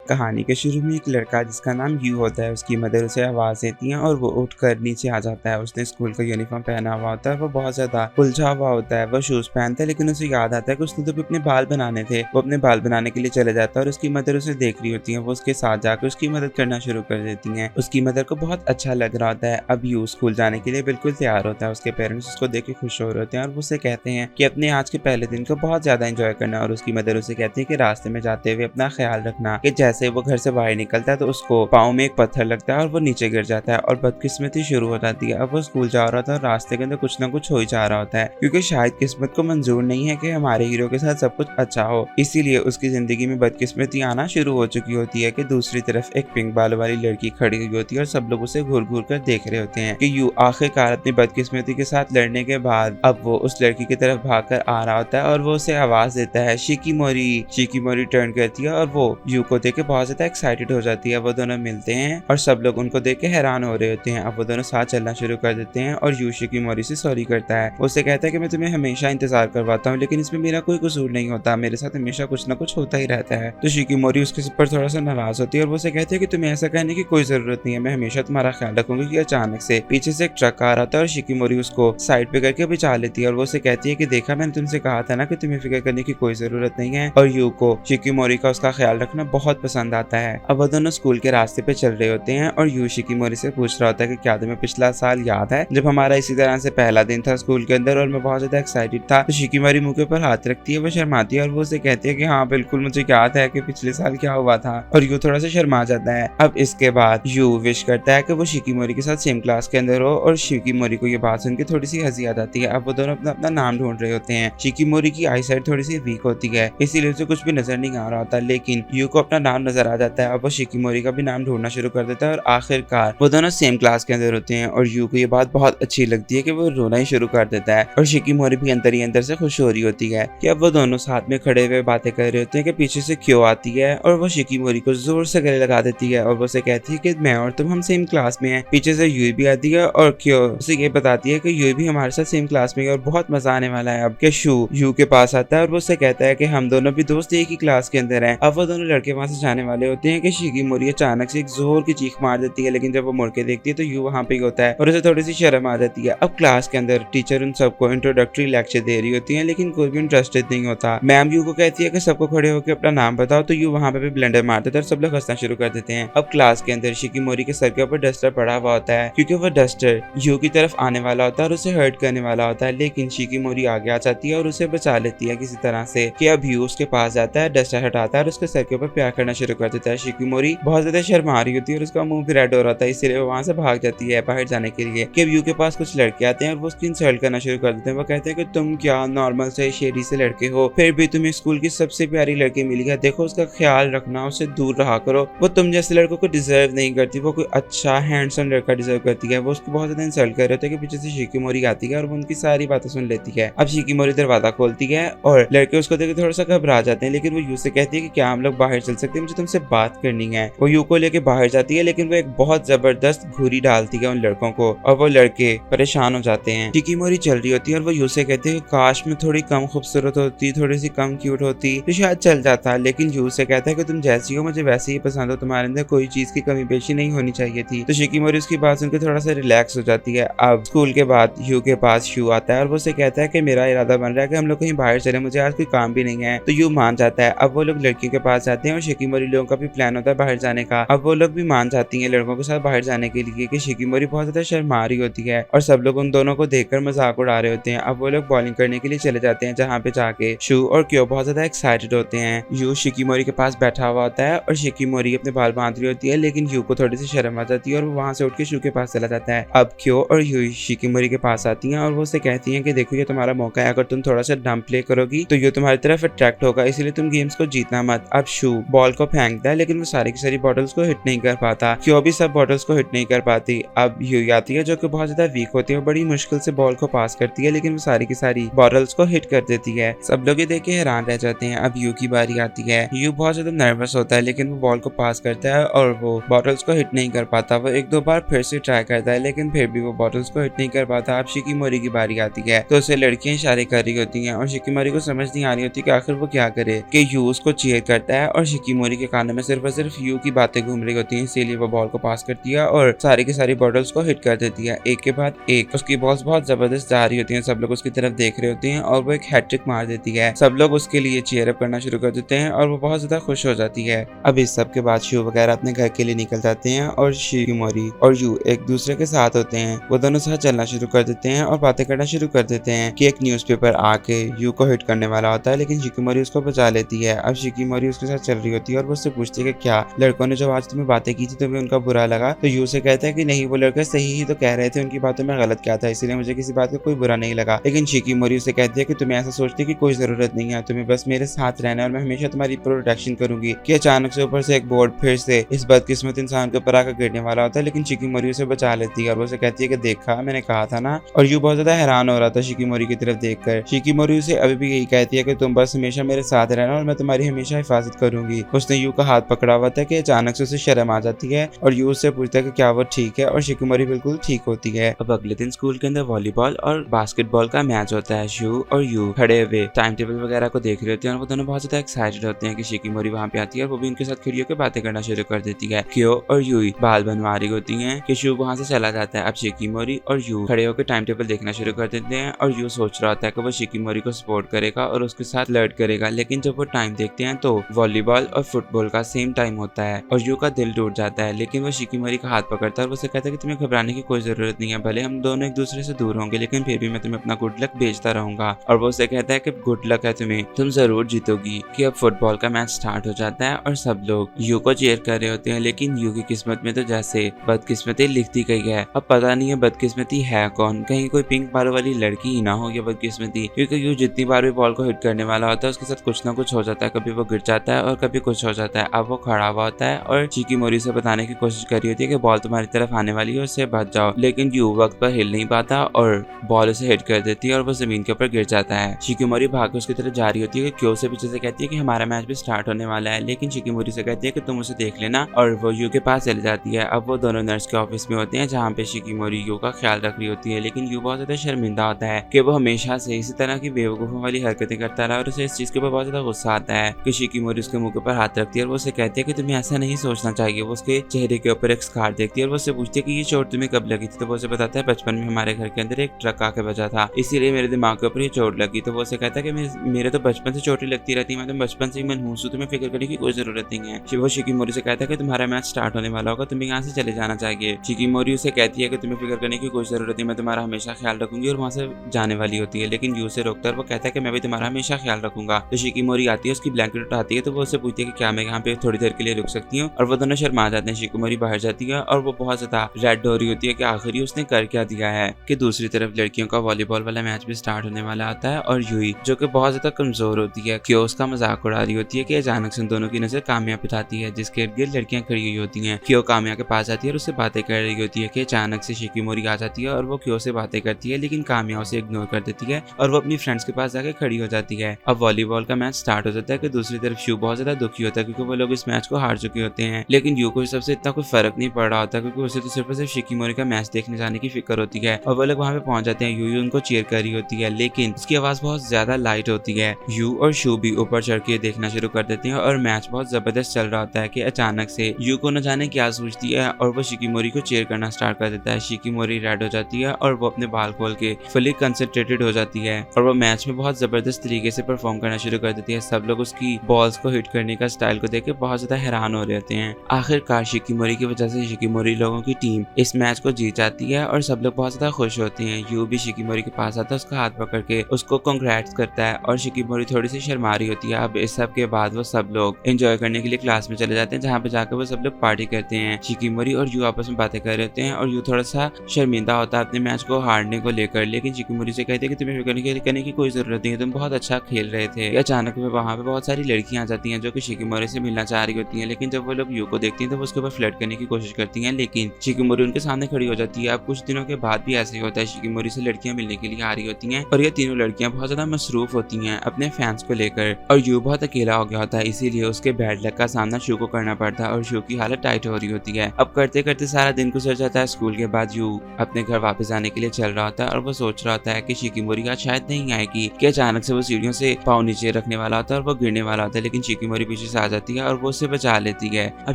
कहानी के शुरू में एक लड़का जिसका नाम यू होता है, उसकी मदर उसे आवाज देती है और वो उठकर नीचे आ जाता है। उसने स्कूल का यूनिफॉर्म पहना हुआ होता है, वो बहुत ज्यादा उलझा हुआ होता है। वो शूज पहनता है लेकिन उसे याद आता है कि उसने तो भी अपने बाल बनाने थे। वो अपने बाल बनाने के लिए चले जाता है और उसकी मदर उसे देख रही होती है। वो उसके साथ जाकर उसकी मदद करना शुरू कर देती है। उसकी मदर को बहुत अच्छा लग रहा होता है। अब यू स्कूल जाने के लिए बिल्कुल तैयार होता है। उसके पेरेंट्स उसको देख के खुश हो रहे होते हैं और उसे कहते हैं कि अपने आज के पहले दिन को बहुत ज्यादा एंजॉय करना। और उसकी मदर उसे कहती है कि रास्ते में जाते हुए अपना ख्याल रखना, कि जैसे वो घर से बाहर निकलता है तो उसको पाँव में एक पत्थर लगता है और वो नीचे गिर जाता है और बदकिस्मती शुरू हो जाती है। अब वो स्कूल जा रहा था और रास्ते के अंदर कुछ ना कुछ हो ही जा रहा होता है, क्योंकि शायद किस्मत को मंजूर नहीं है कि हमारे हीरो के साथ सब कुछ अच्छा हो। इसीलिए उसकी जिंदगी में बदकिस्मती आना शुरू हो चुकी होती है कि दूसरी तरफ एक पिंक बाल वाली लड़की खड़ी हुई होती है और सब लोग उसे घूर घूर कर देख रहे होते हैं कि यू आखिरकार अपनी बदकिस्मती के साथ लड़ने के बाद अब वो उस लड़की की तरफ भागकर आ रहा होता है और वो उसे आवाज देता है, शिकीमोरी। शिकीमोरी टर्न करती है और वो यू को देख के बहुत ज्यादा एक्साइटेड हो जाती है। वो दोनों मिलते हैं और सब लोग उनको देख के हैरान हो रहे होते हैं। अब वो दोनों साथ चलना शुरू कर देते हैं और यू शिकीमोरी से सॉरी करता है। उसे कहता है कि मैं तुम्हें हमेशा इंतजार करवाता हूँ लेकिन इसमें मेरा कोई कसूर नहीं होता, मेरे साथ हमेशा कुछ ना कुछ होता ही रहता है। तो शिकीमोरी उसके ऊपर थोड़ा सा नाराज होती है और वो उसे कहती है कि तुम्हें ऐसा कहने की कोई जरूरत नहीं है, मैं हमेशा तुम्हारा ख्याल रखूंगी। कि अचानक से पीछे से एक ट्रक आ रहा था और शिकीमोरी उसको साइड पे करके बचा लेती है और वो उसे कहती है कि देखा, मैंने तुमसे कहा था ना कि तुम्हें फिक्र करने की कोई जरूरत नहीं है। और यू को शिकीमोरी का उसका ख्याल रखना बहुत पसंद आता है। अब वो दोनों स्कूल के रास्ते पे चल रहे होते हैं और यू शिकीमोरी से पूछ रहा होता है कि क्या तुम्हें पिछला साल याद है जब हमारा इसी तरह से पहला दिन था स्कूल के अंदर और मैं बहुत ज्यादा एक्साइटेड था। तो शिकीमोरी मुंह के ऊपर हाथ रखती है, वो शर्माती है और वो उसे कहती है कि हाँ बिल्कुल मुझे याद है कि पिछले साल क्या हुआ था। और यू थोड़ा सा शर्मा जाता है। अब इसके बाद यू विश करता है कि वो शिकीमोरी के साथ सेम क्लास के अंदर हो और शिकीमोरी को ये बात सुन के थोड़ी सी हंसी आ जाती है। अब वो दोनों अपना अपना नाम ढूंढ रहे होते हैं। शिकीमोरी की आई साइड थोड़ी सी वीक होती है, इसीलिए उसे कुछ भी नजर नहीं आ रहा होता, लेकिन यू को अपना नाम नजर आ जाता है। अब वो शिकीमोरी का भी नाम ढूंढना शुरू कर देता है और आखिरकार वो दोनों सेम क्लास के अंदर होते हैं। और यू को ये बात बहुत अच्छी लगती है कि वो रोना ही शुरू कर देता है और शिकीमोरी भी अंदर ही अंदर से खुश हो रही होती है कि अब वो दोनों साथ में खड़े हुए बातें कर रहे होते हैं कि पीछे से क्यों आती है और वो शिकीमोरी को जोर से गले लगा देती है और वो उसे कहती है कि मैं और तुम हम सेम क्लास में हैं। पीछे से यू भी आती है और क्यों उसे ये बताती है कि यू भी हमारे साथ सेम क्लास में है और बहुत मजा आने वाला है। अब के शू यू के पास आता है और वो उससे कहता है कि हम दोनों भी दोस्त एक ही क्लास के अंदर हैं। अब वो दोनों लड़के वहां से जाने वाले होते हैं कि शिकीमोरी अचानक से एक जोर की चीख मार देती है, लेकिन जब वो मुड़ के देखती है तो यू वहाँ पे ही होता है और उसे थोड़ी सी शर्म आ जाती है। अब क्लास के अंदर टीचर उन सबको इंट्रोडक्टरी लेक्चर दे रही होती है लेकिन कोई भी इंटरेस्टेड नहीं होता। मैम यू को कहती है कि सबको खड़े होकर अपना नाम बताओ, तो यू वहाँ पे भी ब्लेंडर मार देता है और सब लोग हंसना शुरू कर देते हैं। अब क्लास के अंदर शिकीमोरी के सर के ऊपर डस्टर पड़ा हुआ होता है क्योंकि वो डस्टर यू की तरफ आने वाला होता है और उसे हर्ट करने वाला होता है, लेकिन शिकीमोरी आगे आ जाती है और उसे बचा लेती है किसी तरह से कि अब यू उसके पास जाता है, डस्टर हटाता है और उसके सर के ऊपर प्यार करना शुरू कर देता है। शिकीमोरी बहुत ज्यादा शर्मा रही होती है और उसका मुंह भी रेड हो रहा था, इसलिए वो वहां से भाग जाती है बाहर जाने के लिए। कि अब यू के पास कुछ लड़के आते हैं और वो उसकी इंसल्ट करना शुरू कर देते हैं। वो कहते हैं कि तुम क्या नॉर्मल से शेरी से लड़के हो, फिर भी तुम्हें स्कूल की सबसे प्यारी लड़की मिली है, देखो उसका ख्याल रखना, उससे दूर रहा करो, वो तुम जैसे लड़कों को डिजर्व नहीं करती, वो कोई अच्छा हैंडसम लड़का डिजर्व करती है। वो उसको बहुत ज्यादा इंसल्ट कर रहे होते हैं कि पीछे से शिकीमोरी आती है और वो उनकी सारी बातें सुन लेती है। अब शिकीमोरी दरवाजा खोलती है और लड़के उसको देख थोड़ा सा घबरा जाते हैं, लेकिन वो यू से कहती है कि क्या हम लोग बाहर चल सकते हैं, मुझे तुमसे बात करनी है। वो यू को लेके बाहर जाती है लेकिन वो एक बहुत जबरदस्त घूरी डालती है उन लड़कों को और वो लड़के परेशान हो जाते हैं। शिकीमोरी चल रही होती है और वो यू से कहती है काश मैं थोड़ी कम खूबसूरत होती, थोड़ी सी कम क्यूट होती तो शायद चल जाता, लेकिन यू से कहता है कि तुम जैसी हो मुझे वैसे ही पसंद हो, तुम्हारे अंदर कोई चीज की कमी पेशी नहीं होनी चाहिए थी। तो शिकीमोरी उसकी बात सुनकर थोड़ा सा रिलैक्स हो जाती है। अब स्कूल के बाद यू के पास शू आता है और वो उसे कहता है कि मेरा इरादा बन रहा है कि हम लोग कहीं बाहर चले, मुझे आज कोई काम भी नहीं है। तो यू मान जाता है। अब वो लोग लड़कियों के पास जाते हैं और शिकीमोरी लोगों का भी प्लान होता है बाहर जाने का। अब वो लोग भी मान जाती हैं लड़कों के साथ बाहर जाने के लिए कि शिकीमोरी बहुत ज्यादा शर्मा रही होती है और सब लोग उन दोनों को देखकर मजाक उड़ा रहे होते हैं। अब वो लोग बॉलिंग करने के लिए चले जाते हैं जहाँ पे जाके शू और क्यों बहुत ज्यादा एक्साइटेड होते हैं। यू शिकीमोरी के पास बैठा हुआ होता है और शिकीमोरी अपने बाल बांध रही होती है, लेकिन यू को थोड़ी सी शर्म आ जाती है और वो वहां से उठ के शू के पास चला जाता है। अब क्यों और यू शिकीमोरी के पास आती हैं और वो उसे कहती हैं कि देखो ये तुम्हारा मौका है, अगर तुम थोड़ा सा डम प्ले करोगी तो ये तुम्हारी तरफ अट्रैक्ट होगा, इसलिए तुम गेम्स को जीतना मत। अब शू बॉल को फेंकता है लेकिन वो सारी की सारी बॉटल्स को हिट नहीं कर पाता, क्यों भी सब बॉटल्स को हिट नहीं कर पाती। अब यू आती है जो कि बहुत ज्यादा वीक होती है, बड़ी मुश्किल से बॉल को पास करती है लेकिन वो सारी की सारी बॉटल्स को हिट कर देती है। सब लोग ये देख के हैरान रह जाते हैं। अब यू की बारी आती है। यू बहुत ज्यादा नर्वस होता है लेकिन वो बॉल को पास करता है और वो बॉटल्स को हिट नहीं कर पाता। वो एक दो बार फिर से ट्राई करता है लेकिन फिर भी वो बॉटल्स को हिट नहीं कर पाता। अब शिकीमोरी की बारी आती है तो उसे लड़कियां इशारे कर रही होती हैं और शिकीमोरी को समझ नहीं आ रही होती कि आखिर वो क्या करे कि यू उसको चीयर करता है और शिकीमोरी के कानों में सिर्फ और सिर्फ यू की बातें घूम रही होती हैं, इसीलिए वो बॉल को पास करती है और सारी की सारी बॉटल्स को हिट कर देती है एक के बाद एक। उसकी बॉल्स बहुत जबरदस्त जा रही होती हैं, सब लोग उसकी तरफ देख रहे होते हैं और वो एक हैट्रिक मार देती है। सब लोग उसके लिए चीयर अप करना शुरू कर देते हैं और वो बहुत ज्यादा खुश हो जाती है। अब इस सब के बाद शू वगैरह अपने घर के लिए निकल जाते हैं और शिकिमोरी और यू एक दूसरे के साथ होते हैं। वो दोनों साथ चलना शुरू कर देते हैं और बातें करना शुरू कर देते हैं कि एक न्यूज़पेपर आके यू को हिट करने वाला होता है, लेकिन शिकिमोरी उसको बचा लेती है। अब शिकिमोरी उसके साथ चल रही होती है और वो उससे पूछती है कि क्या लड़कों ने जो आज तुम्हें बातें की थी तुम्हें उनका बुरा लगा? तो यू से कहता है कि नहीं, वो लड़के सही ही तो कह रहे थे, उनकी बातों में गलत क्या था, इसलिए मुझे किसी बात का कोई बुरा नहीं लगा। लेकिन शिकिमोरी उसे कहती है कि तुम्हें ऐसा सोचने की कोई जरूरत नहीं है, तुम्हें बस मेरे साथ रहना है और मैं हमेशा तुम्हारी प्रोटेक्शन करूंगी। कि अचानक से ऊपर से एक बोर्ड फिर से इस बदकिस्मत इंसान के ऊपर आकर गिरने वाला होता है, लेकिन शिकिमोरी उसे बचा लेती है और वो उसे कहती है कि देखा, मैंने कहा था ना। और यू बहुत ज्यादा हैरान हो रहा था शिकिमोरी की तरफ देखकर। शिकिमोरी उसे अभी भी यही कहती है कि तुम बस हमेशा मेरे साथ रहना और मैं तुम्हारी हमेशा हिफाजत करूंगी। उसने यू का हाथ पकड़ा हुआ था कि अचानक से उसे शर्म आ जाती है और यू उससे पूछता है कि क्या वो ठीक है और शिकिमोरी बिल्कुल ठीक होती है। अब अगले दिन स्कूल के अंदर वॉलीबॉल और बास्केटबॉल का मैच होता है। शू और यू खड़े हुए टाइम टेबल वगैरह को देख रहे होते हैं और वो दोनों बहुत ज्यादा एक्साइटेड होते हैं कि शिकिमोरी वहाँ पे आती है और वो भी उनके साथ खड़ी होकर बातें करना शुरू कर देती है। क्यो और यू बाल बनवा रही होती हैं कि शू वहाँ से चला जाता है। अब शिकिमोरी और यू खड़े होकर टाइम टेबल देखना शुरू कर देते हैं और यू सोच रहा होता है कि वो शिकिमोरी को सपोर्ट करेगा और उसके साथ फ्लर्ट करेगा, लेकिन जब वो टाइम देखते हैं तो वॉलीबॉल और फुटबॉल का सेम टाइम होता है और यू का दिल टूट जाता है। लेकिन वो शिकिमोरी का हाथ पकड़ता है और उसे कहता है कि तुम्हें घबराने की कोई जरूरत नहीं है, भले हम दोनों एक दूसरे से दूर होंगे लेकिन फिर भी मैं तुम्हें अपना गुड लक भेजता रहूंगा। और वो उसे कहता है कि गुड लक है तुम्हें, तुम जरूर जीतोगी। कि अब फुटबॉल का मैच स्टार्ट हो जाता है और सब लोग यू को चीयर कर रहे होते हैं, लेकिन यू की किस्मत में तो जैसे बदकिस्मती लिखती गई है। अब पता नहीं है बदकिस्मती है कौन, कहीं कोई पिंक बालों वाली लड़की ही ना हो या बदकिस्मती, क्योंकि यू जितनी बार भी बॉल को हिट करने वाला होता है उसके साथ कुछ ना कुछ हो जाता है, कभी वो गिर जाता है और कभी कुछ हो जाता है। अब वो खड़ा हुआ होता है और शिकिमोरी से बताने की कोशिश कर रही होती है कि बॉल तुम्हारी तरफ आने वाली है, उससे बच जाओ, लेकिन यू वक्त पर हिल नहीं पाता और बॉल उसे हिट कर देती है और वो जमीन के ऊपर गिर जाता है। शिकिमोरी भाग के उसकी तरफ जा रही होती है कि क्यों से पीछे से कहती है कि हमारा मैच भी स्टार्ट होने वाला है, लेकिन शिकिमोरी से कहती है कि तुम उसे देख लेना और वो यू के पास चली जाती है। अब वो दोनों नर्स के ऑफिस में होते हैं जहाँ पे शिकिमोरी यू का ख्याल रख रही होती है, लेकिन यू बहुत ज्यादा शर्मिंदा होता है कि वो हमेशा से इसी तरह की बेवकूफों वाली हरकतें करता रहा और उसे इस चीज के ऊपर बहुत ज्यादा गुस्सा आता है कि शिकिमोरी उसके मुंह के ऊपर हाथ रखती है और वो उसे कहती है कि तुम्हें ऐसा नहीं सोचना चाहिए। वो उसके चेहरे के ऊपर एक स्कार देखती है और वो उससे पूछती है कि ये चोट तुम्हें कब लगी थी? तो वो उसे बताता है बचपन में हमारे घर के अंदर एक ट्रक आके बजा था, इसीलिए मेरे दिमाग के ऊपर ये चोट लगी। तो वो उसे कहता है कि मेरे तो बचपन से चोटें लगती रहती है, मैं तो बचपन से ही मनहूस हूँ, तुम्हें फिक्र करने की कोई जरूरत नहीं है। वो शिकिमोरी से कहता है कि तुम्हारा मैच स्टार्ट होने वाला होगा, तुम्हें यहाँ से चले जाना चाहिए। शिकिमोरी उसे कहती है कि तुम्हें फिक्र करने की कोई जरूरत नहीं, मैं तुम्हारा हमेशा ख्याल रखूंगी, और वहाँ से जाने वाली होती है। लेकिन यू से रोकता है, वो कहता है कि मैं भी तुम्हारा हमेशा ख्याल रखूंगा। तो शिकिमोरी आती है, उसकी ब्लैंकेट उठाती है, तो वो उससे पूछती है कि क्या मैं यहाँ पे थोड़ी देर के लिए रुक सकती हूँ, और वो दोनों शर्मा जाते हैं। शिकिमोरी बाहर जाती है और वो बहुत ज्यादा रेड हो रही होती है कि आखिर उसने कर क्या दिया है। कि दूसरी तरफ लड़कियों का वॉलीबॉल वाला मैच भी स्टार्ट होने वाला आता है और यूई जो कि बहुत ज्यादा कमजोर होती है क्यों उसका मजाक उड़ा रही होती है कि अचानक से दोनों की नजर कामया पे आती है, जिसके इर्द गिर्द लड़कियां खड़ी हुई होती हैं। क्यों कामया के पास आती है और उससे बातें कर रही होती है कि अचानक से शिकिमोरी आ जाती है और वो क्यों से बातें करती है, लेकिन कामया उसे इग्नोर कर देती है और वो अपनी फ्रेंड्स के पास जाके खड़ी हो जाती है। अब वॉलीबॉल का मैच स्टार्ट हो जाता है कि दूसरी तरफ शू बहुत ज्यादा दुखी होता है क्योंकि वो लोग इस मैच को हार चुके होते हैं, लेकिन यू को सबसे इतना कोई फर्क नहीं पड़ रहा होता क्योंकि उसे तो सिर्फ शिकिमोरी का मैच देखने जाने की फिक्र होती है। और वो लोग वहाँ पे पहुंच जाते हैं, यू उनको चीयर कर रही होती है, लेकिन उसकी आवाज बहुत ज्यादा लाइट होती है। यू और शू भी ऊपर चढ़ के देखना शुरू कर देते हैं और मैच बहुत जबरदस्त चल रहा होता है कि अचानक से यू को न जाने क्या सोचती है और वो शिकिमोरी को चीयर करना स्टार्ट कर देता है। शिकिमोरी रेड हो जाती है और वो अपने बाल खोल के फुली कंसंट्रेटेड हो जाती है और वो मैच में बहुत जबरदस्त तरीके से परफॉर्म करना शुरू कर देती है। सब लोग उसकी बॉल्स को हिट करने का स्टाइल को देख के बहुत ज्यादा हैरान हो रहे होते हैं। आखिरकार शिकिमोरी की वजह से शिकिमोरी लोगों की टीम इस मैच को जीत जाती है और सब लोग बहुत ज्यादा खुश होते हैं। यू भी शिकिमोरी के पास आता है, उसका हाथ पकड़ के उसको कांग्रेट्स करता है और शिकिमोरी थोड़ी सी शर्मा रही होती है। अब इस सब के बाद वो सब लोग एंजॉय करने के लिए क्लास में चले जाते हैं जहाँ पे जाकर वो सब लोग पार्टी करते हैं। शिकिमोरी और यू आपस में बातें कर रहे होते हैं और यू थोड़ा सा शर्मिंदा होता है अपने मैच को हारने को लेकर, लेकिन शिकिमोरी से कहते हैं कि तुम्हें फिक्र करने की कोई जरूरत नहीं है, तुम बहुत अच्छा खेल रहे थे। अचानक वहाँ पे बहुत सारी लड़कियां आ जाती हैं जो कि शिकिमोरी से मिलना चाह रही होती हैं, लेकिन जब वो लोग यू को देखती हैं तो वो उसके ऊपर फ्लर्ट करने की कोशिश करती हैं, लेकिन शिकिमोरी उनके सामने खड़ी हो जाती है। अब कुछ दिनों के बाद भी ऐसे ही होता है, शिकिमोरी से लड़कियां मिलने के लिए आ रही होती हैं और ये तीनों लड़कियां बहुत ज्यादा मसरूफ होती हैं अपने फैंस को लेकर और यू बहुत अकेला हो गया होता है, इसीलिए उसके बैड लक का सामना शू को करना पड़ता है और शू की हालत टाइट हो रही होती है। अब करते करते सारा दिन गुजर जाता है। स्कूल के बाद यू अपने घर वापस आने के लिए चल रहा होता है और वो सोच रहा होता है कि शिकिमोरी आज शायद नहीं आएगी कि अचानक से वो सीढ़ियों से पाँव नीचे रखने वाला होता है और वो गिरने वाला होता है, लेकिन शिकिमोरी पीछे से आ जाती है और वो उसे बचा लेती है। अब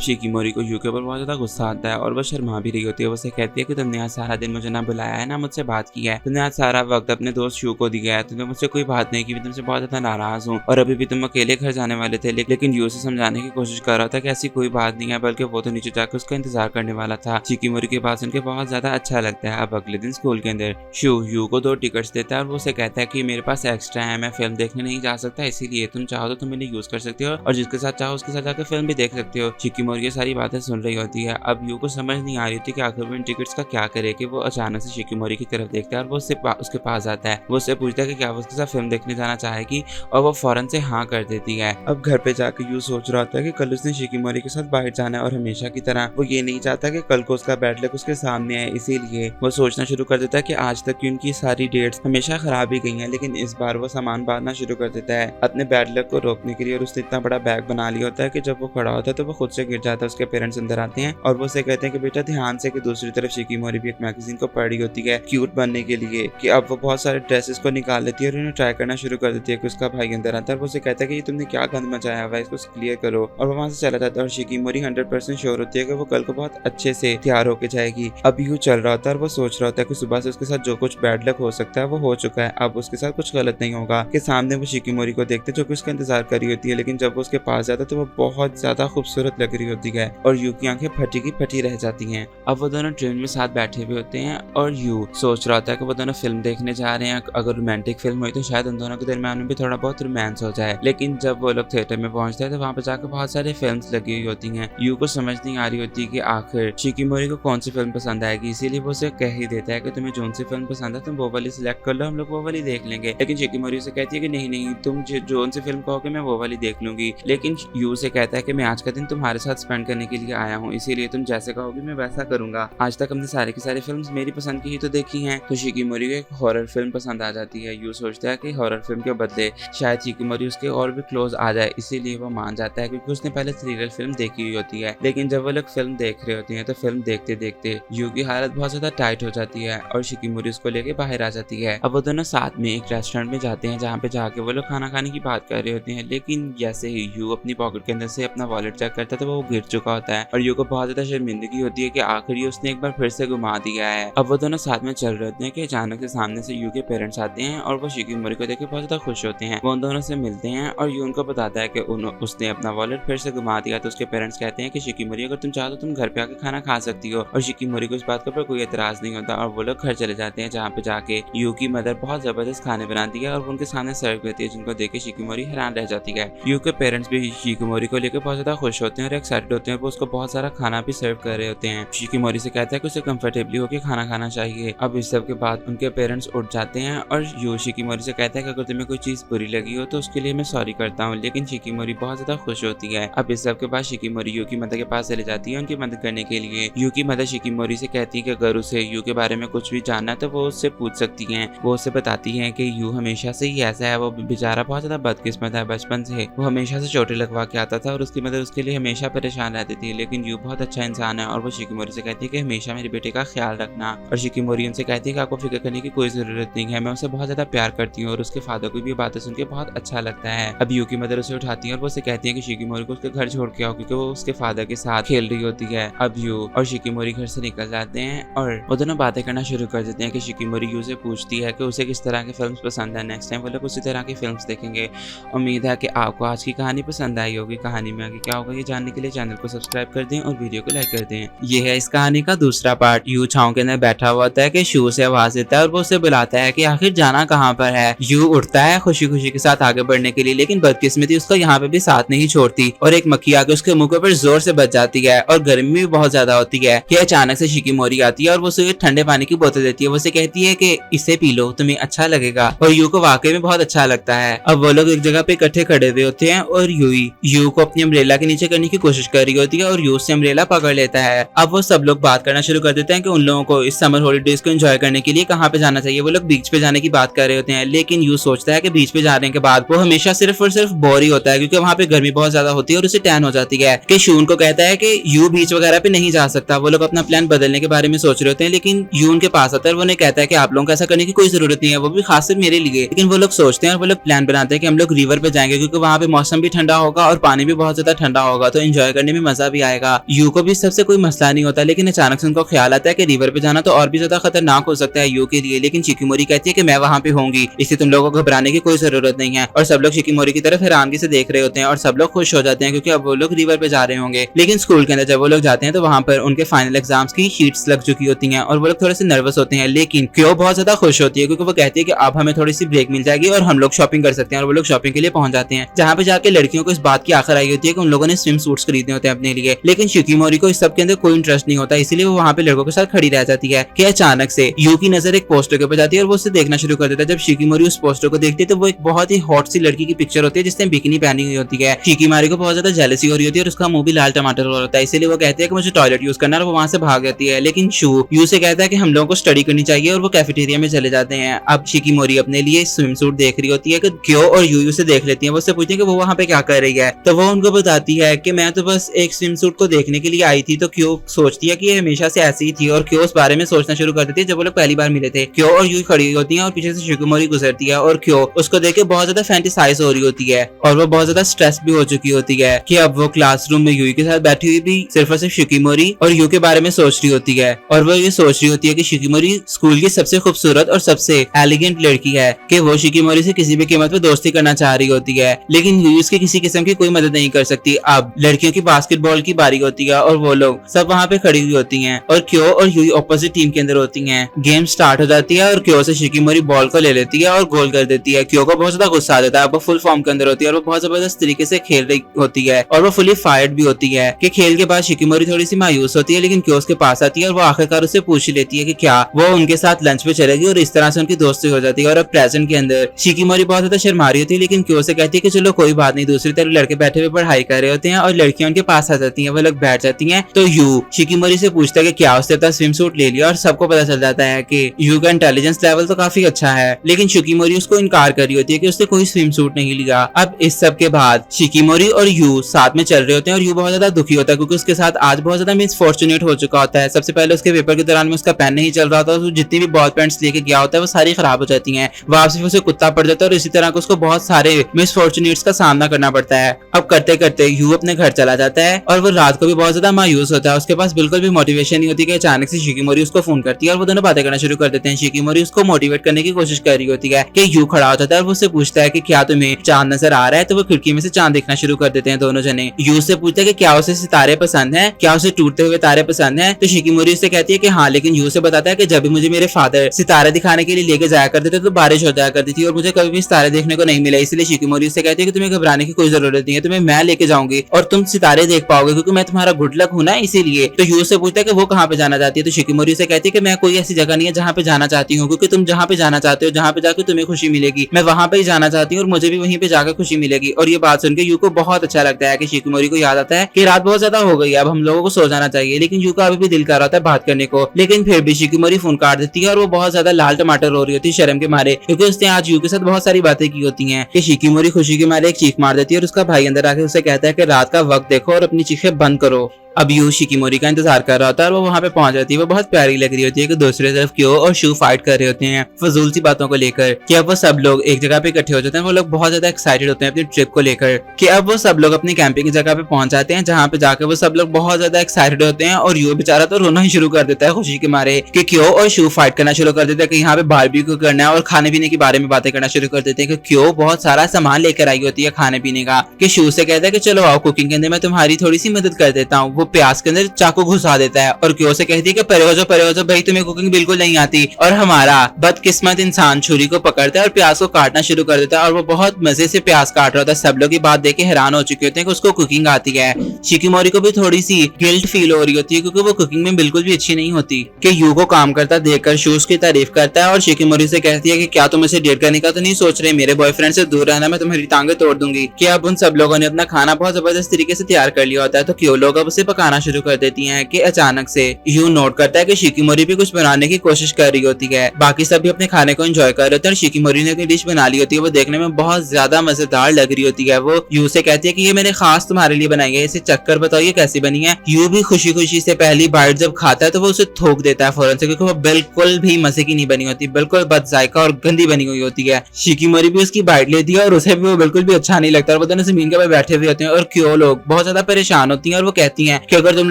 शिकीमोरी को यू के ऊपर बहुत ज्यादा गुस्सा आता है और वो शर्मा भी रही होती है। वो उसे कहती है कि तुमने आज सारा दिन मुझे ना बुलाया है ना मुझसे बात की है, तुमने आज सारा वक्त अपने दोस्त शू को दिया है, तुमने मुझसे कोई बात नहीं की, तुमसे बहुत ज्यादा नाराज हूँ और अभी भी तुम अकेले घर जाने वाले थे। लेकिन यू से समझाने की कोशिश कर रहा था कि ऐसी कोई बात नहीं है, बल्कि वो तो नीचे जाकर उसका इंतजार करने वाला था। शिकीमोरी के पास उनके बहुत ज्यादा अच्छा लगता है। अब अगले दिन स्कूल के अंदर शू यू को 2 टिकट्स देता है और वो उसे कहता है कि मेरे पास एक्स्ट्रा है, मैं फिल्म देखने नहीं जा सकता, इसीलिए तुम चाहो तो तुम इन्हें यूज कर सकते हो और जिसके साथ चाहो उसके साथ जाकर फिल्म भी देख सकते हो। शिकीमोरी ये सारी बातें सुन रही होती है। अब यू को समझ नहीं आ रही थी कि आखिर वो इन टिकट्स का क्या करे कि वो अचानक से शिकीमोरी की तरफ देखता है और वो उसके पास आता है। वो उससे पूछता है कि क्या वो उसके साथ फिल्म देखने जाना चाहेगी और वो फौरन से हाँ कर देती है। अब घर पे जाकर यू सोच रहा होता है कि कल उसने शिकीमोरी के साथ बाहर जाना है और हमेशा की तरह वो ये नहीं चाहता कि कल को उसका बैड लक उसके सामने है, इसीलिए वो सोचना शुरू कर देता है कि आज तक की उनकी सारी डेट्स हमेशा खराब ही गई हैं, लेकिन इस बार वो सामान बांधना शुरू कर देता है अपने बैड लक को रोकने के लिए। और उसने इतना बड़ा बैग बना लिया होता है कि जब वो खड़ा होता है तो वो खुद से गिर जाता है। उसके पेरेंट्स अंदर आते हैं और वो उसे कहते हैं कि बेटा ध्यान से, कि दूसरी तरफ शिकीमोरी भी एक मैगजीन को पढ़ रही होती है क्यूट बनने के लिए, कि अब वो बहुत सारे ड्रेसेस को निकाल लेती है और उन्हें ट्राई करना शुरू कर देती है कि उसका भाई अंदर आता है और वो उसे कहता है कि ये तुमने क्या गंद मचाया हुआ है, इसको क्लियर करो। और वो वहां से चला जाता है और शिकीमोरी 100% श्योर होती है कि वो कल को बहुत अच्छे से तैयार होकर जाएगी। अब यू चल रहा होता है और वो सोच रहा होता है कि सुबह से उसके साथ जो कुछ बैड लक हो सकता है वो हो चुका है, अब उसके साथ कुछ गलत नहीं होगा। कि सामने वो शिकीमोरी को देखते जो कि उसका इंतजार कर रही होती है, लेकिन जब वो उसके पास जाता है तो वो बहुत ज्यादा खूबसूरत लग रही होती है और यू की आंखें फटी की फटी रह जाती हैं। अब वो दोनों ट्रेन में साथ बैठे हुए होते हैं और यू सोच रहा होता है कि वो दोनों फिल्म देखने जा रहे हैं, अगर रोमांटिक फिल्म हुई तो शायद उन दोनों के दरमियान में भी थोड़ा बहुत रोमांस हो जाए। लेकिन जब वो लोग थिएटर में पहुंचते हैं तो वहां पर जाकर बहुत सारी फिल्म्स लगी हुई होती हैं। यू को समझ नहीं आ रही होती कि आखिर शिकीमोरी को कौन सी फिल्म पसंद आएगी, इसीलिए वो उसे कह ही देता है कि तुम्हें जो सी फिल्म पसंद है तुम वो वाली सिलेक्ट कर लो, हम लोग वो वाली देख लेंगे। लेकिन शिकीमोरी उसे कहती है कि नहीं नहीं, तुम जो सी फिल्म कहोगे मैं वो वाली देख लूंगी। लेकिन यू से कहता है कि मैं आज का दिन तुम्हारे साथ स्पेंड करने के लिए आया हूँ, इसीलिए तुम जैसे कहोगे मैं वैसा करूंगा। आज तक हमने सारी की सारी फिल्म्स मेरी पसंद की ही तो देखी हैं। तो शिकीमोरी को एक हॉरर फिल्म पसंद आ जाती है। यू सोचता है कि हॉरर फिल्म के बदले शायद शिकीमोरी उसके और भी क्लोज आ जाए, इसीलिए वो मान जाता है क्योंकि उसने पहले थ्रिलर फिल्म देखी हुई होती है। लेकिन जब वो लोग फिल्म देख रहे होते हैं तो फिल्म देखते देखते यू की हालत बहुत ज्यादा टाइट हो जाती है और शिकीमोरी उसको लेके बाहर आ जाती है। अब वो दोनों साथ में एक रेस्टोरेंट में जाते हैं जहाँ पे जाके वो लोग खाना खाने की बात कर रहे होते हैं। लेकिन जैसे ही यू अपनी पॉकेट के अंदर से अपना वॉलेट चेक करता है तो वो गिर चुका होता है और यू को बहुत ज्यादा शर्मिंदगी होती है कि आखिर ये उसने एक बार फिर से घुमा दिया है। अब वो दोनों साथ में चल रहे होते हैं कि अचानक से सामने से यू के पेरेंट्स आते हैं और वो शिकीमोरी को देख के बहुत ज्यादा खुश होते हैं। वो उन दोनों से मिलते हैं और यू उनको बताता है कि उसने अपना वॉलेट फिर से घुमा दिया। तो उसके पेरेंट्स कहते हैं कि शिकीमोरी अगर तुम चाहो तो तुम घर पे आके खाना खा सकती हो, और शिकीमोरी को इस बात के ऊपर कोई एतराज नहीं होता और वो लोग घर चले जाते हैं जहाँ पे जाके यू की मदर बहुत जबरदस्त खाने बनाती है और वो उनके सामने सर्व करती है, जिनको देख के शिकीमोरी हैरान रह जाती है। यू के पेरेंट्स भी शिकीमोरी को लेकर बहुत ज्यादा खुश होते हैं और एक्साइटेड होते हैं। वो उसको बहुत सारा खाना भी सर्व कर रहे होते हैं। शिकीमोरी से कहता है कि उसे कंफर्टेबली होकर खाना खाना चाहिए। अब इस सब के बाद उनके पेरेंट्स उठ जाते हैं और यू शिकीमोरी से कहता है कि अगर तुम्हें कोई चीज बुरी लगी हो तो उसके लिए मैं सॉरी करता हूँ। लेकिन शिकीमोरी बहुत ज्यादा खुश होती है। अब इस सब के बाद शिकीमोरी यू की मदर के पास चले जाती है उनकी मदद करने के लिए। यू की मदर शिकीमोरी से कहती है कि अगर उसे यू के बारे में कुछ भी जानना है तो वो उससे पूछ सकती है। वो उससे बताती है कि यू हमेशा से ही ऐसा है, वो बेचारा बहुत ज्यादा बदकिस्मत है, बचपन से वो हमेशा से चोटें लगवा के आता था और उसकी मदर उसके लिए हमेशा परेशान रहती थी। लेकिन यू बहुत अच्छा इंसान है और वो शिकीमोरी से कहती है कि हमेशा मेरे बेटे का ख्याल रखना। और शिकीमोरी उनसे कहती है कि आपको फिक्र करने की कोई जरूरत नहीं है, मैं उसे बहुत ज्यादा प्यार करती हूँ। और उसके फादर को भी बातें सुन के बहुत अच्छा लगता है। अब यू की मदर उसे उठाती है और वो उसे कहती है कि शिकीमोरी को उसके घर छोड़ के आओ क्योंकि वो उसके फादर के साथ खेल रही होती है। अब यू और शिकीमोरी घर से निकल जाते हैं और वो दोनों बातें करना शुरू कर देते हैं कि शिकीमोरी यू से पूछती है कि उसे किस तरह की फिल्म्स पसंद है। नेक्स्ट टाइम वो लोग उसी तरह की फिल्म्स देखेंगे। उम्मीद है कि आपको आज की कहानी पसंद आई होगी। कहानी में आगे क्या होगा ये जानने के लिए चैनल को सब्सक्राइब कर दें और वीडियो को लाइक कर दें। ये है इस कहानी का दूसरा पार्ट। यू छांव के अंदर बैठा हुआ होता है कि शू से आवाज देता है और वो उसे बुलाता है कि आखिर जाना कहाँ पर है। यू उठता है खुशी खुशी के साथ आगे बढ़ने के लिए, लेकिन बदकिस्मती उसको यहाँ पे भी साथ नहीं छोड़ती और एक मक्खी आके उसके मुंह के ऊपर जोर से बच जाती है और गर्मी भी बहुत ज्यादा होती है कि अचानक से शिकीमोरी आती है और वो उसे ठंडे पानी की बोतल देती है। वो उसे कहती है कि इसे पी लो, तुम्हें अच्छा लगेगा। और यू को वाकई में बहुत अच्छा लगता है। अब वो लोग एक जगह पे इकट्ठे खड़े हुए होते हैं और यू को अपनी अम्ब्रेला के नीचे करने की कोशिश कर रही होती है और यू से अम्ब्रेला पकड़ लेता है। अब वो सब लोग बात करना शुरू कर देते हैं कि उन लोगों को इस समर हॉलीडेज को एंजॉय करने के लिए कहाँ पे जाना चाहिए। वो लोग बीच पे जाने की बात कर रहे होते हैं, लेकिन यू सोचता है कि बीच पे जाने के बाद वो हमेशा सिर्फ और सिर्फ बोर ही होता है क्योंकि वहाँ पे गर्मी बहुत ज्यादा होती है और उसे टैन हो जाती है। कि शून को कहता है कि यू बीच वगैरह पे नहीं जा सकता। वो लोग अपना प्लान बदलने के बारे में सोच रहे होते हैं, लेकिन यू उनके पास आता है और वो उन्हें कहता है कि आप लोगों को ऐसा करने की कोई जरूरत नहीं है, वो भी खास सिर्फ मेरे लिए। लेकिन वो लोग सोचते हैं और वो लोग प्लान बनाते हैं कि हम लोग रिवर पे जाएंगे क्योंकि वहाँ पे मौसम भी ठंडा होगा होगा और पानी भी बहुत ज्यादा ठंडा होगा, तो एंजॉय करने में मजा भी आएगा। यू को भी इस सबसे कोई मसला नहीं होता, लेकिन अचानक से उनको ख्याल आता है कि रिवर पे जाना तो और भी ज्यादा खतरनाक हो सकता है यू के लिए। लेकिन शिकिमोरी कहती है कि मैं वहां पे होंगी, इसलिए तुम लोगों को घबराने की कोई जरूरत नहीं है। और सब लोग शिकिमोरी की तरफ हैरानगी से देख रहे होते हैं और सब लोग खुश हो जाते हैं क्योंकि अब वो लोग रिवर पे जा रहे होंगे। लेकिन स्कूल के अंदर जब वो लोग जाते हैं तो वहां पर उनके फाइनल एग्जाम्स की शीट्स लग चुकी होती हैं और वो लोग थोड़े से नर्वस होते हैं। लेकिन क्यों बहुत ज्यादा खुश होती है क्योंकि वो कहती है कि अब हमें थोड़ी सी ब्रेक मिल जाएगी और हम लोग शॉपिंग कर सकते हैं। और वो लोग शॉपिंग के लिए पहुंच जाते हैं, जहाँ पे जाके लड़कियों को इस बात की आखिर आई होती है कि उन लोगों ने स्विम सूट्स खरीदने होते हैं अपने लिए। लेकिन शिकिमोरी को इस सब के अंदर कोई इंटरेस्ट नहीं होता, इसीलिए वो वहाँ पे लड़कों के साथ खड़ी रह जाती है कि अचानक से यू की नजर एक पोस्टर के ऊपर जाती है और वो उसे देखना शुरू कर देता है। जब शिकिमोरी उस पोस्टर को देखती है तो वो एक बहुत ही हॉट सी लड़की की पिक्चर होती है जिसने बिकिनी पहनी हुई होती है। शिकिमोरी को बहुत ज्यादा जेलसी हो रही होती है और उसका मुंह भी लाल टमाटर हो रहा है, इसीलिए वो कहती है कि मुझे टॉयलेट यूज करना है और वो वहां से भाग जाती है। लेकिन शू यू से कहता है कि हम लोगों को स्टडी करनी चाहिए और वो कैफेटेरिया में चले जाते हैं। अब शिकिमोरी अपने लिए स्विम सूट देख रही होती है कि क्यो और यू से देख लेती है। वो उससे पूछती है कि वो वहां पे क्या कर रही है, तो वो उनको बताती है कि मैं तो बस एक स्विम सूट को देखने के लिए आई थी। तो क्यो सोचती है कि ये हमेशा से ऐसी ही थी और क्यो उस बारे में सोचना शुरू कर देती है जब वो लोग पहली बार मिले थे। क्यो और यू खड़ी होती है और पीछे से शिकिमोरी गुजरती है और क्यो उसको देख के बहुत ज्यादा फैंटेसाइज हो रही होती है और वो बहुत ज्यादा स्ट्रेस भी हो चुकी होती है कि अब वो क्लासरूम में यू के साथ बैठी हुई भी सिर्फ और सिर्फ शिकिमोरी और यू के बारे में सोच रही होती है। और वो ये सोच रही होती है कि शिकिमोरी स्कूल की सबसे खूबसूरत और सबसे एलिगेंट लड़की है कि वो शिकिमोरी से किसी भी कीमत पे दोस्ती करना चाह रही होती है। लेकिन यू इसकी किसी किस्म की कोई मदद नहीं कर सकती। अब लड़कियों की बास्केटबॉल की बारी होती है और वो लोग सब वहाँ पे खड़ी हुई होती हैं और क्यो और यू ऑपोजिट टीम के अंदर होती हैं। गेम स्टार्ट हो जाती है और क्यो से शिकिमोरी बॉल को ले लेती है और गोल कर देती है। क्यो को बहुत ज्यादा गुस्सा आ जाता है, वो फुल फॉर्म के अंदर होती है और वो बहुत जबरदस्त तरीके से खेल रही होती है और वो फुली फायर्ड भी होती है कि खेल के बाद शिकिमोरी थोड़ी सी मायूस होती है। लेकिन क्यो उसके पास आती है और वो आखिरकार उससे पूछ लेती है कि क्या वो उनके साथ लंच पे चलेगी और इस तरह से उनकी दोस्ती हो जाती है। और अब प्रेजेंट के अंदर शिकिमोरी बहुत ज्यादा शर्मा रही होती है, लेकिन क्यो से कहती है कि चलो कोई बात नहीं। दूसरी तरफ लड़के बैठे हुए पढ़ाई कर रहे होते हैं और लड़कियां उनके पास आ जाती हैं, वो लोग बैठ जाती हैं। तो यू शिकिमोरी से पूछता है कि क्या उसने अपना स्विम सूट ले लिया और सबको पता चल जाता है कि यू का इंटेलिजेंस लेवल तो काफी अच्छा है। लेकिन शिकिमोरी उसको इनकार कर रही होती है कि उसने कोई स्विम सूट नहीं लिया। अब इस सब के बाद शिकिमोरी और यू साथ में चल रहे होते हैं और यू बहुत ज्यादा दुखी होता है क्योंकि उसके साथ आज बहुत ज्यादा मिसफॉर्चुनेट हो चुका होता है। सबसे पहले उसके पेपर के दौरान में उसका पेन नहीं चल रहा था, तो जितनी भी बॉल पेन्स लेके गया होता है वो सारी खराब हो जाती हैं, वापस उसे कुत्ता पड़ जाता है और इसी तरह को उसको बहुत सारे मिसफॉर्चुनेट्स का सामना करना पड़ता है। अब करते करते यू अपने घर चला जाता है और वो रात को भी बहुत ज्यादा मायूस होता है, उसके पास बिल्कुल भी मोटिवेशन नहीं होती कि अचानक से शिकिमोरी उसको फोन करती है और वो दोनों बातें करना शुरू कर देते हैं। शिकिमोरी उसको मोटिवेट करने की कोशिश कर रही होती है कि यू खड़ा हो जाता है और वो उससे पूछता है कि क्या तुम्हें चांद नजर आ रहा है, तो वो खिड़की में से चांद देखना शुरू कर देते हैं दोनों जने। यू से पूछता है कि क्या उसे सितारे पसंद हैं, क्या उसे टूटते हुए तारे पसंद हैं, तो शिकिमोरी उससे कहती है कि हाँ। लेकिन यू से बताता है कि जब भी मुझे मेरे फादर सितारे दिखाने के लिए लेके जाया करते थे तो बारिश हो जाया करती थी और मुझे कभी भी सितारे देखने को नहीं मिले, इसलिए शिकिमोरी उससे कहती है कि तुम्हें घबराने की कोई जरूरत नहीं है, तुम्हें मैं लेके जाऊंगी और तुम सितारे देख पाओगे क्योंकि मैं तुम्हारा गुड लक हूं ना, इसीलिए। तो यू से पूछता है कि वो कहाँ पे जाना चाहती है, तो शिकिमोरी से कहती है कि मैं कोई ऐसी जगह नहीं है जहाँ पे जाना चाहती हूँ, क्योंकि तुम जहाँ पे जाना चाहते हो, जहाँ पे जाकर तुम्हें खुशी मिलेगी, मैं वहां पे ही जाना चाहती हूँ और मुझे भी वहीं पे जाकर खुशी मिलेगी। और ये बात सुनकर यू को बहुत अच्छा लगता है कि शिकिमोरी को याद आता है कि रात बहुत ज्यादा हो गई है, अब हम लोगों को सो जाना चाहिए। लेकिन यू का अभी भी दिल कर रहा था बात करने को, लेकिन फिर भी शिकिमोरी फोन काट देती है और वो बहुत ज्यादा लाल टमाटर हो रही होती है शर्म के मारे, क्योंकि उसने आज यू के साथ बहुत सारी बातें की होती हैं। कि शिकिमोरी खुशी के मारे एक चीख मार देती है और उसका भाई अंदर आके उसे कहता है कि रात का वक्त देखो और अपनी चीखें बंद करो। अब यू शिकिमोरी का इंतजार कर रहा होता है और वो वहां पे पहुंच जाती है। वो बहुत प्यारी लग रही होती है कि दूसरी तरफ क्यो और शू फाइट कर रहे होते हैं फजूल सी बातों को लेकर कि अब वो सब लोग एक जगह पे इकट्ठे हो जाते हैं। वो लोग बहुत ज्यादा एक्साइटेड होते हैं अपनी ट्रिप को लेकर कि अब वो सब लोग अपनी कैंपिंग की जगह पे पहुंच जाते हैं, जहाँ पे जाकर वो सब लोग बहुत ज्यादा एक्साइटेड होते हैं। और यू बेचारा तो रोना ही शुरू कर देता है खुशी के मारे कि क्यो और शू फाइट करना शुरू कर देते हैं कि यहाँ पे बारबेक्यू करना है और खाने पीने के बारे में बातें करना शुरू कर देते हैं कि क्यो बहुत सारा सामान लेकर आई होती है खाने पीने का। कि शू से कहता है कि चलो आओ कुकिंग के अंदर मैं तुम्हारी थोड़ी सी मदद कर देता हूँ। वो प्याज के अंदर चाकू घुसा देता है और क्यो से कहती है कि परे हो जाओ भाई, तुम्हें कुकिंग बिल्कुल नहीं आती। और हमारा बदकिस्मत इंसान छुरी को पकड़ता है और प्याज को काटना शुरू कर देता है और वो बहुत मजे से प्याज काट रहा होता है। सब लोग ये बात देख के हैरान हो चुके होते हैं कि उसको कुकिंग आती है। शिकिमोरी को भी थोड़ी सी गिल्ट फील हो रही होती है क्योंकि वो कुकिंग में बिल्कुल भी अच्छी नहीं होती। कि यू को काम करता देखकर शू उसकी तारीफ करता है और शिकिमोरी से कहती है कि क्या तुम इसे डेट करने का तो नहीं सोच रहे, मेरे बॉयफ्रेंड से दूर रहना, मैं तुम्हारी टांगे तोड़ दूंगी। कि अब उन सब लोगों ने अपना खाना बहुत जबरदस्त तरीके से तैयार कर लिया होता है, तो क्यों लोग अब उसे पकाना शुरू कर देती हैं कि अचानक से यू नोट करता है कि शिकिमोरी भी कुछ बनाने की कोशिश कर रही होती है। बाकी सब भी अपने खाने को एंजॉय कर रहे होते हैं। शिकिमोरी ने अपनी डिश बना ली होती है, वो देखने में बहुत ज्यादा मजेदार लग रही होती है। वो यू से कहती है कि ये मैंने खास तुम्हारे लिए बनाई है, इसे चक्कर बताओ ये कैसी बनी है। यू भी खुशी खुशी से पहली बाइट जब खाता है तो वो उसे थोक देता है फौरन से, क्योंकि वो बिल्कुल भी मजे की नहीं बनी होती, बिल्कुल बदजायका और गंदी बनी हुई होती है। शिकिमोरी भी उसकी बाइट लेती है और उसे भी वो बिल्कुल भी अच्छा नहीं लगता और वो दोनों जमीन के ऊपर बैठे हुए होते हैं। और क्यों लोग बहुत ज्यादा परेशान होती हैं और वो कहती हैं कि अगर तुम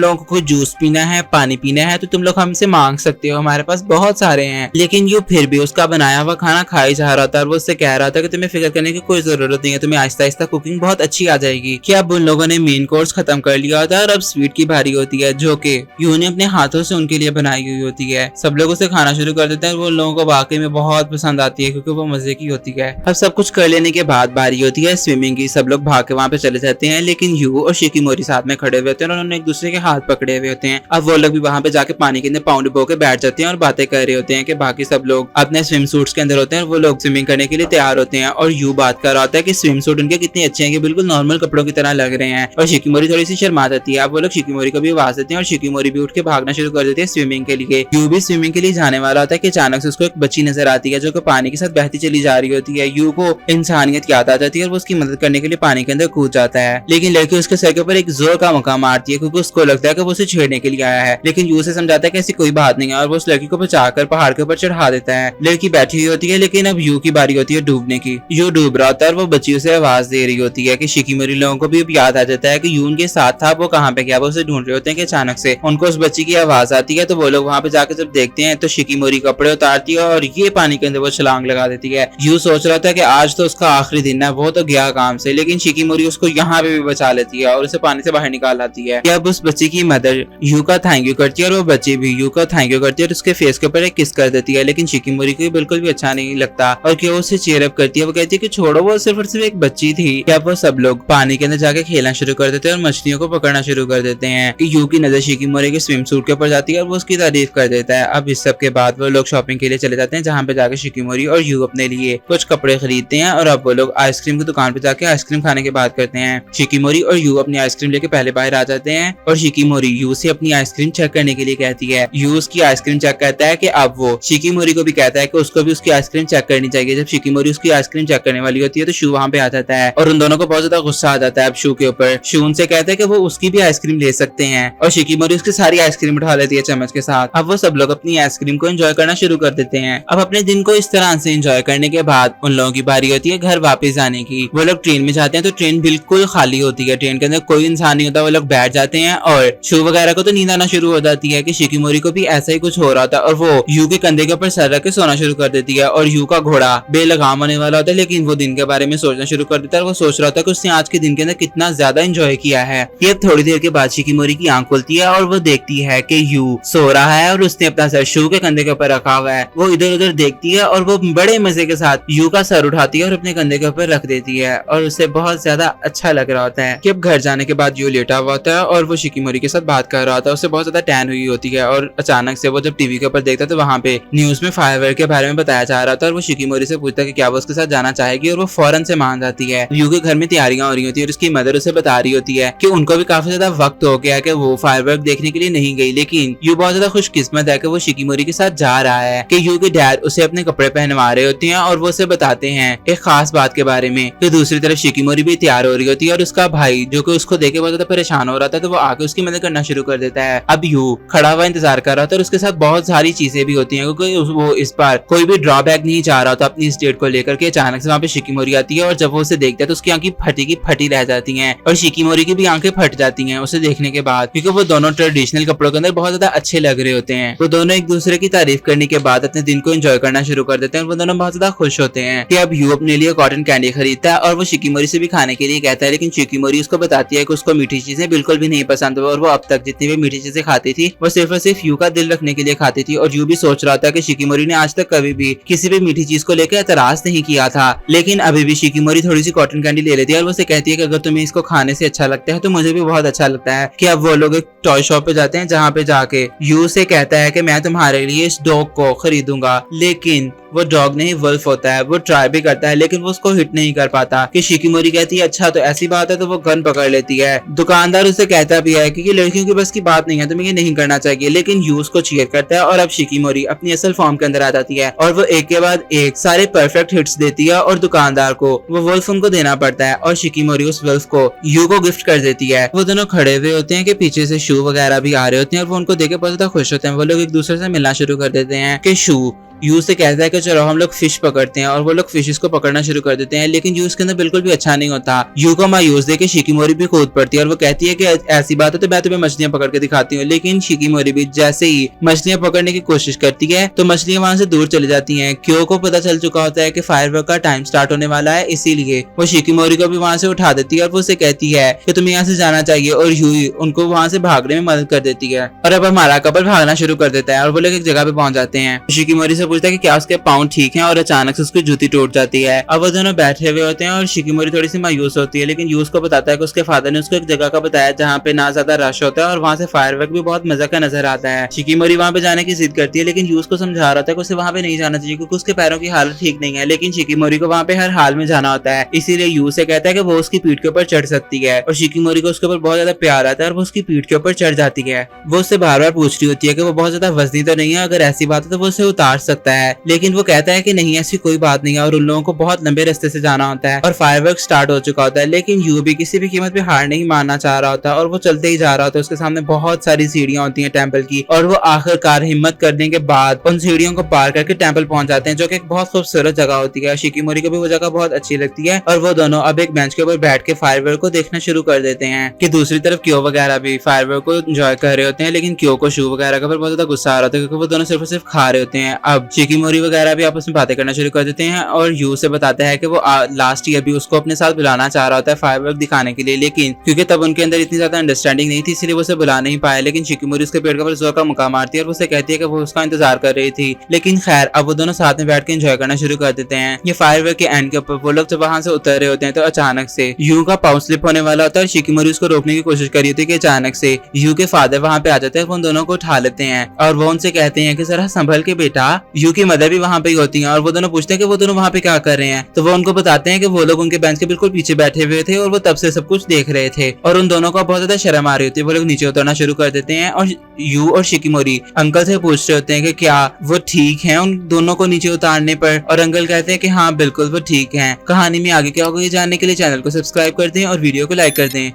लोगों को कोई जूस पीना है, पानी पीना है तो तुम लोग हमसे मांग सकते हो, हमारे पास बहुत सारे हैं। लेकिन यू फिर भी उसका बनाया हुआ खाना खा ही जा रहा था और वो उससे कह रहा था कि तुम्हें फिक्र करने की कोई जरूरत नहीं है, तुम्हें आहिस्ता आहिस्ता कुकिंग बहुत अच्छी आ जाएगी। कि अब उन लोगों ने मेन कोर्स खत्म कर लिया होता है और अब स्वीट की बारी होती है, जो कि यू ने अपने हाथों से उनके लिए बनाई हुई होती है। सब लोग उसे खाना शुरू कर देते हैं और वो लोगों को वाकई में बहुत पसंद आती है क्योंकि वो मजे की होती है। अब सब कुछ कर लेने के बाद बारी होती है स्विमिंग की। सब लोग भाग के वहाँ पे चले जाते हैं, लेकिन यू और शिकिमोरी साथ में खड़े हुए होते हैं और उन्होंने एक दूसरे के हाथ पकड़े हुए होते हैं। अब वो लोग भी वहाँ पे जाके पानी के अंदर पाउंड बो के बैठ जाते हैं और बातें कर रहे होते हैं कि बाकी सब लोग अपने स्विम सूट्स के अंदर होते हैं और वो लोग स्विमिंग करने के लिए तैयार होते हैं। और यू बात कर रहा होता है कि स्विम सूट उनके कितने अच्छे हैं कि बिल्कुल नॉर्मल कपड़ों की तरह लग रहे हैं। और शिकिमोरी थोड़ी सी शर्मा जाती है। अब वो लोग शिकिमोरी को भी आवाज देते हैं और शिकिमोरी भी उठ के भागना शुरू कर देती है स्विमिंग के लिए। यू भी स्विमिंग के लिए जाने वाला होता है कि अचानक से उसको एक बच्ची नजर आती है जो कि पानी के साथ बहती चली जा रही होती है। यू को इंसानियत याद आ जाती है और वो उसकी मदद करने के लिए पानी के अंदर कूद जाता है, लेकिन लड़की उसके सर के ऊपर एक जोर का मुक्का मारती है क्योंकि उसको लगता है कि वो उसे छेड़ने के लिए आया है। लेकिन यू से समझाता है कि ऐसी कोई बात नहीं है और वो उस लड़की को बचाकर पहाड़ के ऊपर चढ़ा देता है। लड़की बैठी हुई होती है, लेकिन अब यू की बारी होती है डूबने की। यू डूब रहा होता है और वो बच्ची उसे आवाज दे रही होती है कि शिकिमोरी लोगों को भी अब याद आ जाता है कि यू उनके साथ था, वो कहाँ पे गया, वो उसे ढूंढ रहे होते हैं कि अचानक से उनको उस बच्ची की आवाज आती है। तो वो लोग वहाँ पे जाकर जब देखते हैं तो शिकिमोरी कपड़े उतारती है और ये पानी के अंदर वो छलांग लगा देती है। यू सोच रहा था कि आज तो उसका आखिरी दिन है, वो तो गया काम से, लेकिन शिकिमोरी उसको यहाँ पे भी बचा लेती है और उसे पानी से बाहर निकाल आती है। अब उस बच्ची की मदर यू का थैंक यू करती है और वो बच्ची भी यू का थैंक यू करती है और उसके फेस के ऊपर एक किस कर देती है। लेकिन शिकिमोरी को बिल्कुल भी अच्छा नहीं लगता और क्यों उसे चीयर अप करती है। वो कहती है कि छोड़ो, वो सिर्फ और सिर्फ एक बच्ची थी। अब वो सब लोग पानी के अंदर जाके खेलना शुरू कर देते हैं और मछलियों को पकड़ना शुरू कर देते हैं। यू की नजर शिकिमोरी के स्विम सूट के ऊपर जाती है और वो उसकी तारीफ कर देता है। अब इस सब के बाद वो लोग शॉपिंग के लिए चले जाते हैं, जहाँ पे जाके शिकिमोरी और यू अपने लिए कुछ कपड़े खरीदते हैं और अब वो लोग आइसक्रीम की दुकान पे जाके आइसक्रीम खाने की बात करते हैं। शिकिमोरी और यू अपनी आइसक्रीम लेके पहले बाहर आ जाते हैं और शिकिमोरी यू से अपनी आइसक्रीम चेक करने के लिए कहती है। यू उसकी आइसक्रीम चेक करता है कि अब वो शिकिमोरी को भी कहता है कि उसको भी उसकी आइसक्रीम चेक करनी चाहिए। जब शिकिमोरी उसकी आइसक्रीम चेक करने वाली होती है तो शू वहाँ पे आ जाता है और उन दोनों को बहुत ज्यादा गुस्सा आ जाता है अब शू के ऊपर। शू उनसे कहता है कि वो उसकी भी आइसक्रीम ले सकते हैं और शिकिमोरी उसकी सारी आइसक्रीम उठा लेती है चम्मच के साथ। अब वो सब लोग अपनी आइसक्रीम को एंजॉय करना शुरू कर देते हैं। अब अपने दिन को इस तरह से एंजॉय करने के बाद उन लोगों की बारी होती है घर वापस जाने की। वो लोग ट्रेन में जाते हैं तो ट्रेन बिल्कुल खाली होती है, ट्रेन के अंदर कोई इंसान नहीं होता। वो लोग बैठ जाते हैं और शू वगैरह को तो नींद आना शुरू हो जाती है कि शिकिमोरी को भी ऐसा ही कुछ हो रहा था और वो यू के कंधे के ऊपर सर रख के सोना शुरू कर देती है और यू का घोड़ा बेलगाम होने वाला होता है, लेकिन वो दिन के बारे में सोचना शुरू कर देता है। वो सोच रहा था कि उसने आज के दिन के अंदर कितना ज्यादा एंजॉय किया है। ये थोड़ी देर के बाद शिकिमोरी की आंख खुलती है और वो देखती है कि यू सो रहा है और उसने अपना सर शू के कंधे के ऊपर रखा हुआ है। वो इधर उधर देखती है और वो बड़े मजे के साथ यू का सर उठाती है और अपने कंधे के ऊपर रख देती है और उसे बहुत ज्यादा अच्छा लग रहा होता है कि अब घर जाने के बाद यू लेटा हुआ होता है और वो शिकिमोरी के साथ बात कर रहा होता है। उसे बहुत ज्यादा टैन हुई होती है और अचानक से वो जब टीवी के ऊपर देखता है तो वहाँ पे न्यूज में फायरवर्क के बारे में बताया जा रहा था और वो शिकिमोरी से पूछता है कि क्या वो उसके साथ जाना चाहेगी और वो फौरन से मान जाती है। यू के घर में तैयारियां हो रही होती है और उसकी मदर उसे बता रही होती है कि उनको भी काफी ज्यादा वक्त हो गया कि वो फायरवर्क देखने के लिए नहीं गई, लेकिन यू बहुत ज्यादा खुशकिस्मत है कि वो शिकिमोरी के साथ जा रहा है कि यू के डैड उसे अपने कपड़े पहनवा रहे होते हैं और वो उसे बताते हैं एक खास बात के बारे में। तो दूसरी तरफ शिकिमोरी भी तैयार हो रही होती है और उसका भाई जो कि उसको देख के बहुत ज्यादा परेशान हो रहा था तो वो आके उसकी मदद करना शुरू कर देता है। अब यू खड़ा हुआ इंतजार कर रहा था और उसके साथ बहुत सारी चीजें भी होती हैं क्योंकि वो इस बार कोई भी ड्रॉबैक नहीं चाह रहा था अपनी स्टेट को लेकर के। अचानक से वहाँ पे शिकिमोरी आती है और जब वो उसे देखता है तो उसकी आंखें फटी की फटी रह जाती हैं और शिकिमोरी की भी आंखें फट जाती हैं उसे देखने के बाद, क्योंकि वो दोनों ट्रेडिशनल कपड़ों के अंदर बहुत ज्यादा अच्छे लग रहे होते हैं। वो दोनों एक दूसरे की तारीफ करने के बाद अपने दिन को एंजॉय करना शुरू कर देते हैं और वो दोनों बहुत ज्यादा खुश होते हैं कि अब यू अपने लिए कॉटन कैंडी खरीदता है और वो शिकिमोरी से भी खाने के लिए कहता है, लेकिन शिकिमोरी उसको बताती है कि उसको मीठी चीजें बिल्कुल भी नहीं पसंद और वो अब तक जितनी भी मीठी चीजें खाती थी वो सिर्फ और सिर्फ यू का दिल रखने के लिए खाती थी। और यू भी सोच रहा था कि शिकिमोरी ने आज तक कभी भी किसी भी मीठी चीज को लेकर एतराज नहीं किया था, लेकिन अभी भी शिकिमोरी थोड़ी सी कॉटन कैंडी ले लेती है और वो उसे कहती है कि अगर तुम्हें इसको खाने से अच्छा लगता है तो मुझे भी बहुत अच्छा लगता है। कि अब वो लोग एक टॉय शॉप पे जाते हैं जहाँ पे जाके यू से कहता है कि मैं तुम्हारे लिए इस डॉग को खरीदूंगा, लेकिन वो डॉग नहीं वुल्फ होता है। वो ट्राई भी करता है लेकिन वो उसको हिट नहीं कर पाता। कि शिकिमोरी कहती है अच्छा तो ऐसी बात है, तो वो गन पकड़ लेती है। दुकानदार उसे कहता कहता भी है कि लड़कियों की बस की बात नहीं है, तुम्हें ये नहीं करना चाहिए, लेकिन यू उसको चीयर करता है और अब शिकीमोरी अपनी असल फॉर्म के अंदर आ जाती है और वो एक के बाद एक सारे परफेक्ट हिट्स देती है और दुकानदार को वो वुल्फ उनको देना पड़ता है और शिकीमोरी उस वुल्फ को यू को गिफ्ट कर देती है। वो दोनों खड़े हुए होते हैं कि पीछे से शू वगैरह भी आ रहे होते हैं और वो उनको देख के बहुत ज्यादा खुश होते हैं। वो लोग एक दूसरे से मिलना शुरू कर देते हैं कि शू यू से कहता है कि चलो हम लोग फिश पकड़ते हैं और वो लोग फिशेस को पकड़ना शुरू कर देते हैं, लेकिन यू इसके अंदर बिल्कुल भी अच्छा नहीं होता। यू को मायूस देख के शिकीमोरी भी कूद पड़ती है और वो कहती है कि ऐसी बात है तो मैं तुम्हें मछलियां पकड़ के दिखाती हूँ, लेकिन शिकीमोरी भी जैसे ही मछलियां पकड़ने की कोशिश करती है तो मछलियां वहां से दूर चली जाती हैं। क्यो को पता चल चुका होता है कि फायरवर्क का टाइम स्टार्ट होने वाला है, इसीलिए वो शिकीमोरी को भी वहां से उठा देती है और वो उसे कहती है कि तुम्हें यहाँ से जाना चाहिए और यू उनको वहां से भागने में मदद कर देती है और अब हमारा कपल भागना शुरू कर देता है और वो लोग एक जगह पे पहुंच जाते हैं। शिकीमोरी से पूछता है कि क्या उसके पाँव ठीक है और अचानक से उसकी जूती टूट जाती है। अब वो दोनों बैठे हुए होते हैं और शिकीमोरी थोड़ी सी मायूस होती है, लेकिन यूस को बताता है कि उसके फादर ने उसको एक जगह का बताया जहाँ पे ना ज्यादा रश होता है और वहाँ से फायरवर्क भी बहुत मजा का नजर आता है। शिकीमोरी वहाँ पे जाने की जिद करती है, लेकिन यूस को समझा रहा था कि उसे वहाँ पे नहीं जाना चाहिए क्योंकि उसके पैरों की हालत ठीक नहीं है, लेकिन शिकीमोरी को वहाँ पे हर हाल में जाना होता है। इसीलिए यूस से कहता है कि वो उसकी पीठ के ऊपर चढ़ सकती है और शिकीमोरी को उसके ऊपर बहुत ज्यादा प्यार आता है और वो उसकी पीठ के ऊपर चढ़ जाती है। वो उससे बार बार पूछ रही होती है कि वो बहुत ज्यादा वजनी तो नहीं है, अगर ऐसी बात है तो वो उसे उतार सकता है, लेकिन वो कहता है कि नहीं ऐसी कोई बात नहीं है और उन लोगों को बहुत लंबे रास्ते से जाना होता है और फायरवर्क स्टार्ट हो चुका होता है। लेकिन यू भी किसी भी कीमत पे हार नहीं मानना चाह रहा होता और वो चलते ही जा रहा होता है। उसके सामने बहुत सारी सीढ़ियां होती हैं टेंपल की और वो आखिरकार हिम्मत करने के बाद उन सीढ़ियों को पार करके टेंपल पहुंच जाते हैं, जो कि एक बहुत खूबसूरत जगह होती है। शिकीमोरी को भी वो जगह बहुत अच्छी लगती है और वो दोनों अब एक बेंच के ऊपर बैठ के फायरवर्क को देखना शुरू कर देते हैं कि दूसरी तरफ क्यो वगैरह भी फायरवर्क को एंजॉय कर रहे होते हैं, लेकिन क्यो को शू वगैरह का बहुत ज्यादा गुस्सा आ रहा होता है क्योंकि वो दोनों सिर्फ और सिर्फ खा रहे होते हैं। अब शिकीमोरी वगैरह भी आपस में बातें करना शुरू कर देते हैं और यू से बताता है कि वो लास्ट ईयर भी उसको अपने साथ बुलाना चाह रहा होता है फायरवर्क दिखाने के लिए, लेकिन क्योंकि तब उनके अंदर इतनी ज्यादा अंडरस्टैंडिंग नहीं थी इसलिए वो उसे बुला नहीं पाया। लेकिन शिकीमोरी उसके पेट पर जोर का मुक्का मारती है और उसे कहती है कि वो उसका इंतजार कर रही थी। लेकिन खैर अब वो दोनों साथ में बैठ के एंजॉय करना शुरू कर देते हैं। ये फायरवर्क के एंड के ऊपर वो लोग जब वहां से उतर रहे होते हैं तो अचानक से यू का पाँव स्लिप होने वाला होता है और शिकीमोरी उसको रोकने की कोशिश कर रही होती है कि अचानक से यू के फादर वहां पे आ जाते हैं। वो उन दोनों को उठा लेते हैं और वो उनसे कहते हैं कि जरा संभल के बेटा। यू की मदर भी वहां पे ही होती है और वो दोनों पूछते हैं कि वो दोनों वहां पे क्या कर रहे हैं, तो वो उनको बताते हैं कि वो लोग उनके बेंच के बिल्कुल पीछे बैठे हुए थे और वो तब से सब कुछ देख रहे थे और उन दोनों को बहुत ज्यादा शर्म आ रही होती है। वो लोग नीचे उतरना शुरू कर देते हैं और यू और शिकीमोरी अंकल से पूछ रहे होते हैं कि क्या वो ठीक है उन दोनों को नीचे उतारने पर, और अंकल कहते हैं कि हाँ बिल्कुल वो ठीक है। कहानी में आगे क्या होगा ये जानने के लिए चैनल को सब्सक्राइब कर दें और वीडियो को लाइक कर दें।